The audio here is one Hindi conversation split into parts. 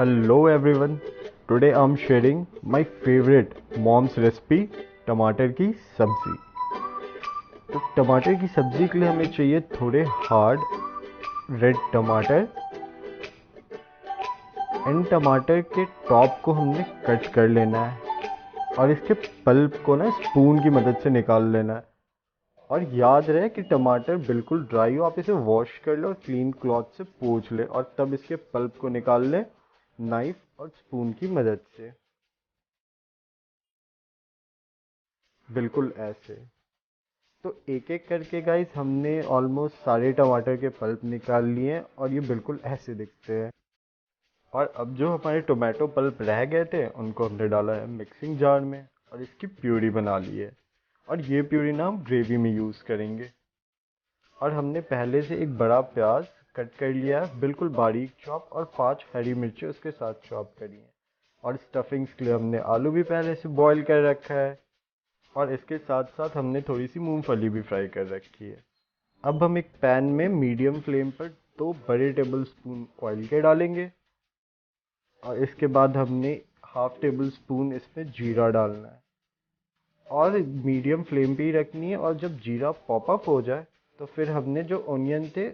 Hello everyone. Today I'm sharing my favorite mom's recipe टमाटर की सब्जी। तो टमाटर की सब्जी के लिए हमें चाहिए थोड़े हार्ड रेड टमाटर। इन टमाटर के टॉप को हमने कट कर लेना है और इसके पल्प को ना स्पून की मदद से निकाल लेना है। और याद रहे कि टमाटर बिल्कुल ड्राई हो, आप इसे वॉश कर ले और क्लीन क्लॉथ से पोंछ ले और तब इसके पल्प को निकाल ले नाइफ और स्पून की मदद से, बिल्कुल ऐसे। तो एक एक करके गाइस हमने ऑलमोस्ट सारे टमाटर के पल्प निकाल लिए हैं और ये बिल्कुल ऐसे दिखते हैं। और अब जो हमारे टोमेटो पल्प रह गए थे उनको हमने डाला है मिक्सिंग जार में और इसकी प्यूरी बना ली है। और ये प्यूरी ना हम ग्रेवी में यूज़ करेंगे। और हमने पहले से एक बड़ा प्याज कट कर लिया है, बिल्कुल बारीक चॉप, और 5 हरी मिर्ची उसके साथ चॉप करी है। और स्टफिंग्स के लिए हमने आलू भी पहले से बॉईल कर रखा है और इसके साथ साथ हमने थोड़ी सी मूंगफली भी फ्राई कर रखी है। अब हम एक पैन में मीडियम फ्लेम पर 2 बड़े टेबल स्पून ऑयल के डालेंगे और इसके बाद हमने हाफ टेबल स्पून इसमें जीरा डालना है और मीडियम फ्लेम पे ही रखनी है। और जब जीरा पॉप अप हो जाए तो फिर हमने जो ओनियन थे,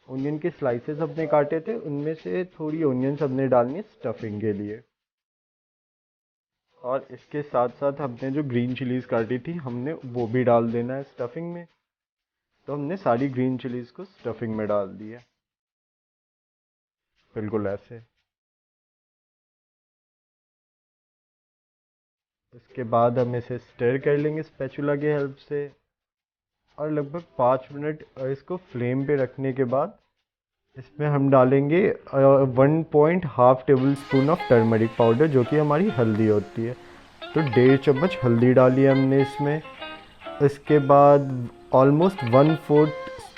ओनियन के स्लाइसेस हमने काटे थे, उनमें से थोड़ी ओनियंस हमने डालनी है स्टफिंग के लिए। और इसके साथ साथ हमने जो ग्रीन चिलीज काटी थी हमने वो भी डाल देना है स्टफिंग में। तो हमने सारी ग्रीन चिलीज को स्टफिंग में डाल दिया, बिल्कुल ऐसे। इसके बाद हम इसे स्टर कर लेंगे स्पैचुला की हेल्प से और लगभग 5 मिनट इसको फ्लेम पे रखने के बाद इसमें हम डालेंगे 1.5 table spoon of turmeric powder, जो कि हमारी हल्दी होती है। तो 1.5 चम्मच हल्दी डाली है हमने इसमें। इसके बाद almost 1/4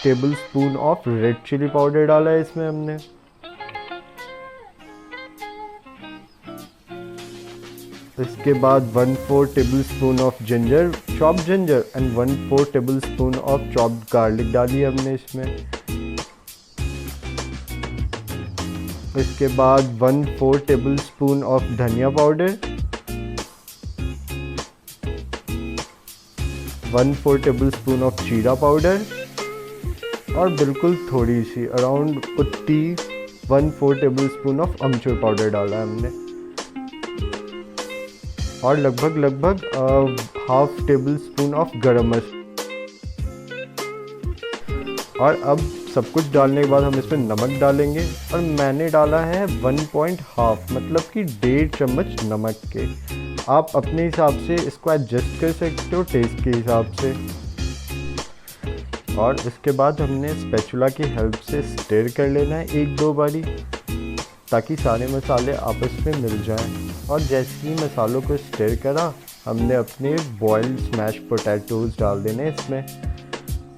tablespoon of red chilli powder डाला है इसमें हमने। इसके बाद 1/4 tablespoon of ginger, chopped ginger, and 1/4 tablespoon of chopped garlic डाली है हमने इसमें। इसके बाद 1/4 टेबल स्पून ऑफ धनिया पाउडर, 1/4 टेबल स्पून ऑफ जीरा पाउडर और बिल्कुल थोड़ी सी अराउंड उतनी 1/4 टेबल स्पून ऑफ अमचूर पाउडर डाला है हमने। और लगभग हाफ टेबल स्पून ऑफ गरम मसाला। और अब सब कुछ डालने के बाद हम इसमें नमक डालेंगे और मैंने डाला है 1.5 मतलब कि 1.5 चम्मच नमक के। आप अपने हिसाब से इसको एडजस्ट कर सकते हो टेस्ट के हिसाब से। और इसके बाद हमने स्पैचुला की हेल्प से स्टर कर लेना है 1-2 बारी, ताकि सारे मसाले आपस में मिल जाएं। और जैसे ही मसालों को स्टर करा हमने अपने बॉइल्ड स्मैश पोटैटोज़ डाल देने इसमें।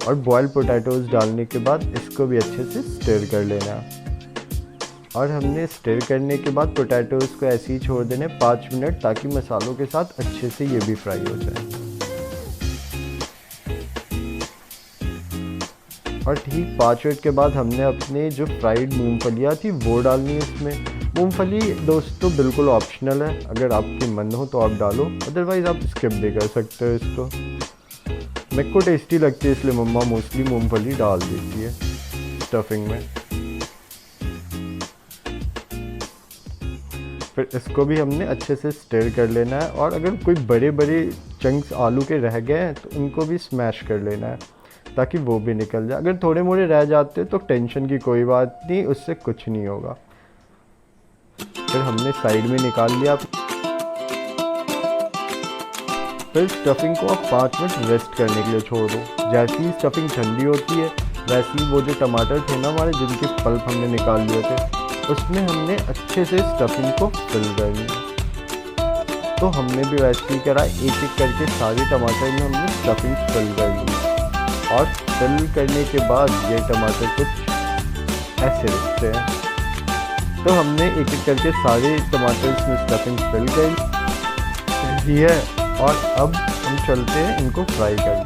और बॉइल्ड पोटैटोज़ डालने के बाद इसको भी अच्छे से स्टर कर लेना। और हमने स्टर करने के बाद पोटैटोज़ को ऐसे ही छोड़ देने 5 मिनट, ताकि मसालों के साथ अच्छे से ये भी फ्राई हो जाए। और ठीक 5 मिनट के बाद हमने अपने जो फ्राइड मूंगफलियाँ थी वो डालनी है इसमें। मूंगफली दोस्तों बिल्कुल ऑप्शनल है, अगर आपकी मन हो तो आप डालो, अदरवाइज़ आप स्किप भी कर सकते हो इसको। मेरे को टेस्टी लगती है इसलिए मम्मा मोस्टली मूंगफली डाल देती है स्टफिंग में। फिर इसको भी हमने अच्छे से स्टर कर लेना है। और अगर कोई बड़े बड़े चंक्स आलू के रह गए हैं तो उनको भी स्मैश कर लेना है, ताकि वो भी निकल जाए। अगर थोड़े मोड़े रह जाते हैं तो टेंशन की कोई बात नहीं, उससे कुछ नहीं होगा। फिर हमने साइड में निकाल लिया। फिर स्टफिंग को आप 5 मिनट रेस्ट करने के लिए छोड़ दो। जैसे ही स्टफिंग ठंडी होती है वैसे ही वो जो टमाटर थे ना हमारे, जिनके पल्प हमने निकाल लिए थे, उसमें हमने अच्छे से स्टफिंग को फिल कर लिया। तो हमने भी वैसे ही करा, एक एक करके सारे टमाटर में हमने स्टफिंग फिल कर ली। और फिल करने के बाद ये टमाटर कुछ ऐसे दिखते हैं। तो हमने एक एक करके सारे टमाटर में स्टफिंग फिल कर ली है। और अब हम चलते हैं इनको फ्राई करने।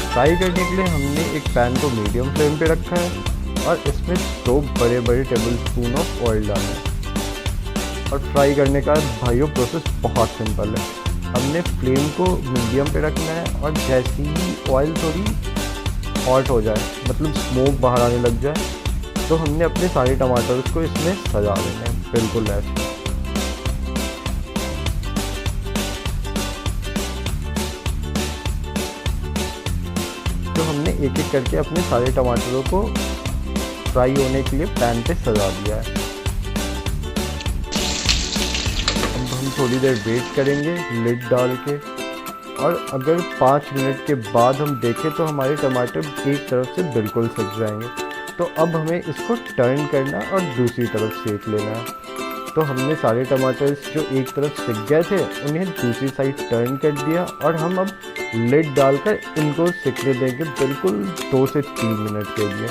फ्राई करने के लिए हमने एक पैन को मीडियम फ्लेम पे रखा है और इसमें 2 बड़े बड़े टेबल स्पून ऑफ ऑयल डालें। और फ्राई करने का भाइयों प्रोसेस बहुत सिंपल है। हमने फ्लेम को मीडियम पे रखना है और जैसे ही ऑयल थोड़ी हॉट हो जाए, मतलब स्मोक बाहर आने लग जाए, तो हमने अपने सारे टमाटर को इसमें सजा देने हैं बिल्कुल ऐसे। तो हमने एक एक करके अपने सारे टमाटरों को फ्राई होने के लिए पैन पे सजा दिया है। अब हम थोड़ी देर वेट करेंगे लिड डाल के, और अगर 5 मिनट के बाद हम देखें तो हमारे टमाटर एक तरफ से बिल्कुल सिक जाएंगे। तो अब हमें इसको टर्न करना और दूसरी तरफ सेक लेना है। तो हमने सारे टमाटर जो एक तरफ सिक गए थे उन्हें दूसरी साइड टर्न कर दिया, और हम अब लिड डालकर इनको सिकने देंगे बिल्कुल 2 से 3 मिनट के लिए।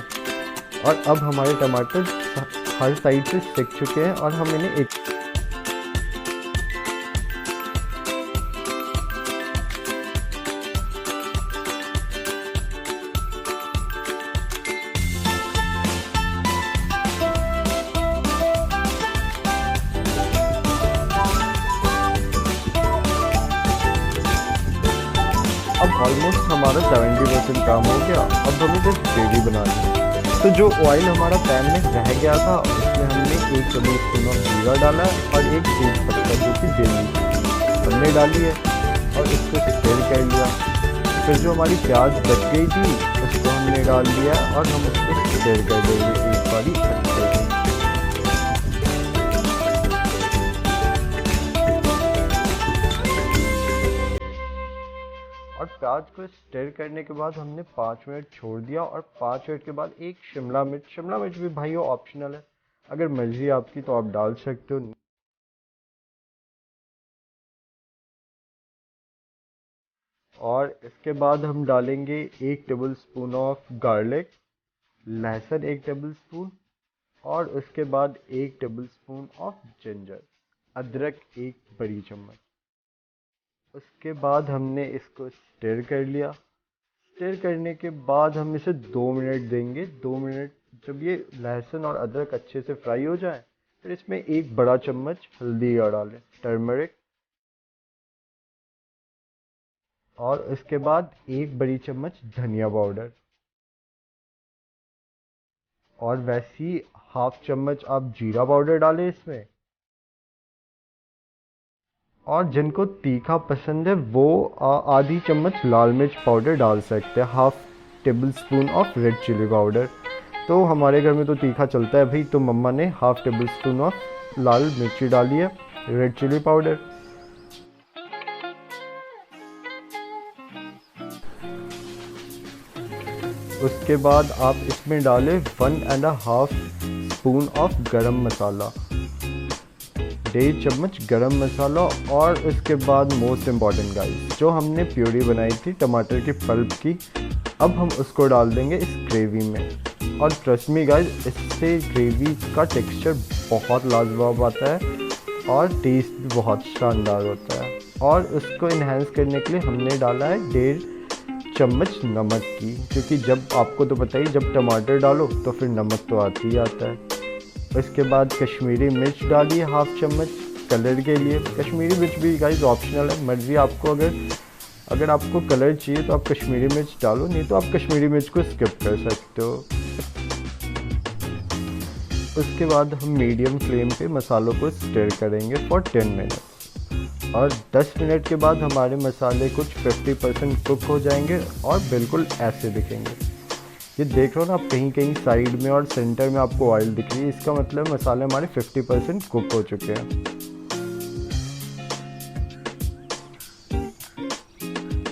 और अब हमारे टमाटर हर साइड से सिक चुके हैं और हम इन्हें एक अब ऑलमोस्ट हमारा 70% काम हो गया। अब हमें बस ग्रेवी बनानी है। तो जो ऑयल हमारा पैन में रह गया था उसमें हमने 1 टेबल स्पून ऑफ जीरा डाला है और एक तेज पत्ता जो कि डेली हमने डाली है और इसको स्टिर कर लिया। फिर जो हमारी प्याज बच गई थी उसको हमने डाल दिया और हम उसको स्टिर कर देंगे एक बारी अच्छे से। और प्याज को स्टिर करने के बाद हमने 5 मिनट छोड़ दिया, और 5 मिनट के बाद एक शिमला मिर्च भी भाइयों ऑप्शनल है, अगर मर्जी आपकी तो आप डाल सकते हो। और इसके बाद हम डालेंगे 1 टेबल स्पून ऑफ गार्लिक, लहसुन 1 टेबल स्पून, और उसके बाद 1 टेबल स्पून ऑफ जिंजर, अदरक 1 बड़ी चम्मच। उसके बाद हमने इसको स्टिर कर लिया। स्टिर करने के बाद हम इसे 2 मिनट देंगे। 2 मिनट जब ये लहसुन और अदरक अच्छे से फ्राई हो जाए, फिर इसमें 1 बड़ा चम्मच हल्दी का डालें, टर्मरिक, और उसके बाद 1 बड़ी चम्मच धनिया पाउडर, और वैसी ½ चम्मच आप जीरा पाउडर डालें इसमें। और जिनको तीखा पसंद है वो आधी चम्मच लाल मिर्च पाउडर डाल सकते हैं, ½ tablespoon of red chilli powder. तो हमारे घर में तो तीखा चलता है भाई, तो मम्मा ने ½ टेबल स्पून ऑफ लाल मिर्ची डाली है, रेड चिली पाउडर। उसके बाद आप इसमें डालें 1½ स्पून ऑफ गरम मसाला, 1.5 चम्मच गरम मसाला। और उसके बाद मोस्ट इम्पॉर्टेंट गाइस, जो हमने प्यूरी बनाई थी टमाटर की पल्प की, अब हम उसको डाल देंगे इस ग्रेवी में। और ट्रस्ट मी गाइस, इससे ग्रेवी का टेक्सचर बहुत लाजवाब आता है और टेस्ट भी बहुत शानदार होता है। और उसको इन्हेंस करने के लिए हमने डाला है 1.5 चम्मच नमक की, क्योंकि जब आपको तो पता ही, जब टमाटर डालो तो फिर नमक तो आता ही आता है। इसके बाद कश्मीरी मिर्च डालिए ½ चम्मच कलर के लिए। कश्मीरी मिर्च भी गाइस ऑप्शनल है, मर्जी आपको, अगर आपको कलर चाहिए तो आप कश्मीरी मिर्च डालो, नहीं तो आप कश्मीरी मिर्च को स्किप कर सकते हो। उसके बाद हम मीडियम फ्लेम पे मसालों को स्टिर करेंगे फॉर 10 मिनट, और 10 मिनट के बाद हमारे मसाले कुछ 50% कुक हो जाएंगे और बिल्कुल ऐसे दिखेंगे। ये देख रहे हो ना आप, कहीं कहीं साइड में और सेंटर में आपको ऑयल दिख रही है, इसका मतलब मसाले हमारे 50% कुक हो चुके हैं।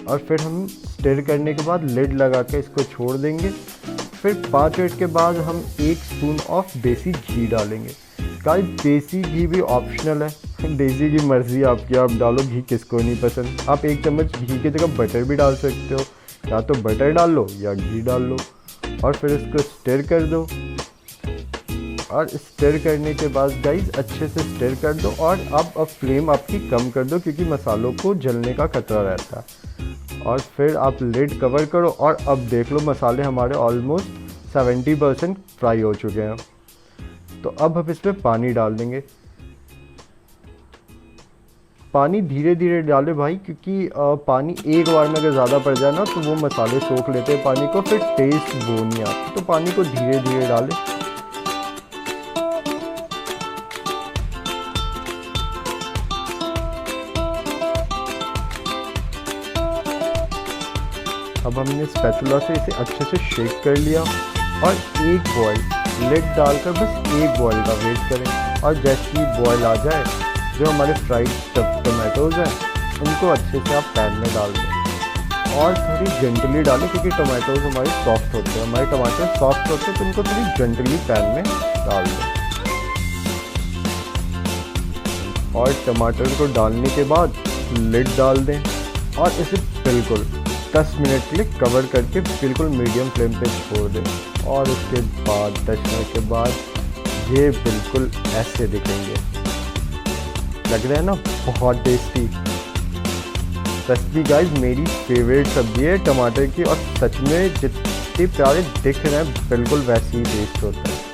और फिर हम स्टिर करने के बाद लिड लगा के इसको छोड़ देंगे। फिर 5 मिनट के बाद हम 1 स्पून ऑफ देसी घी डालेंगे। गाइस देसी घी भी ऑप्शनल है, देसी घी मर्जी आपकी, आप डालो, घी किसको नहीं पसंद। आप 1 चम्मच घी की जगह बटर भी डाल सकते हो, या तो बटर डाल लो या घी डाल लो। और फिर इसको स्टिर कर दो, और स्टिर करने के बाद गाइस अच्छे से स्टिर कर दो। और अब फ्लेम आपकी कम कर दो, क्योंकि मसालों को जलने का खतरा रहता है। और फिर आप लिड कवर करो, और अब देख लो मसाले हमारे ऑलमोस्ट 70% फ्राई हो चुके हैं। तो अब हम इसमें पानी डाल देंगे। पानी धीरे धीरे डाले भाई, क्योंकि पानी एक बार में अगर ज़्यादा पड़ जाए ना तो वो मसाले सोख लेते हैं पानी को, फिर टेस्ट वो नहीं आती। तो पानी को धीरे धीरे डालें। अब हमने स्पैचुला से इसे अच्छे से शेक कर लिया और एक बॉयल लिड डालकर बस एक बॉयल का वेट करें। और जैसे ही बॉयल आ जाए, जो हमारे फ्राइड टमाटोज़ हैं उनको अच्छे से आप पैन में डाल दें और थोड़ी जेंटली डालें, क्योंकि टमाटोज़ हमारे सॉफ्ट होते हैं। हमारे टमाटर सॉफ्ट होते हैं तो उनको थोड़ी जेंटली पैन में डाल दें। और टमाटर को डालने के बाद लिड डाल दें और इसे बिल्कुल 10 मिनट के लिए कवर करके बिल्कुल मीडियम फ्लेम पे छोड़ दें। और उसके बाद 10 मिनट के बाद ये बिल्कुल ऐसे दिखेंगे। लग रहा है ना बहुत टेस्टी। सच्ची गाइस मेरी फेवरेट सब्जी है टमाटर की, और सच में जितने प्यारे दिख रहे हैं बिल्कुल वैसे ही टेस्ट होता है।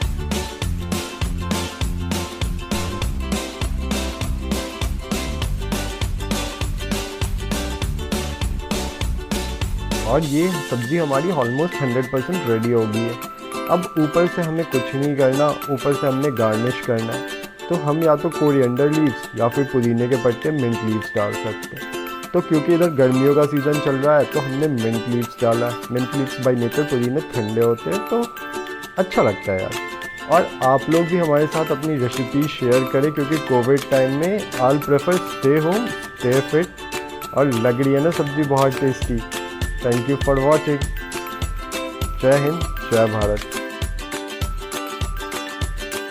और ये सब्ज़ी हमारी ऑलमोस्ट 100% रेडी हो गई है। अब ऊपर से हमें कुछ नहीं करना, ऊपर से हमने गार्निश करना है। तो हम या तो कोरिएंडर लीव्स या फिर पुदीने के पत्ते मिंट लीव्स डाल सकते हैं। तो क्योंकि इधर गर्मियों का सीज़न चल रहा है तो हमने मिंट लीव्स डाला है। मिंट लीव्स बाय नेचर पुदीने ठंडे होते हैं तो अच्छा लगता है यार। और आप लोग भी हमारे साथ अपनी रेसिपी शेयर करें, क्योंकि कोविड टाइम में I prefer stay home stay fit. और लग रही है ना सब्ज़ी बहुत tasty. Thank you for watching. जय हिंद, जय भारत।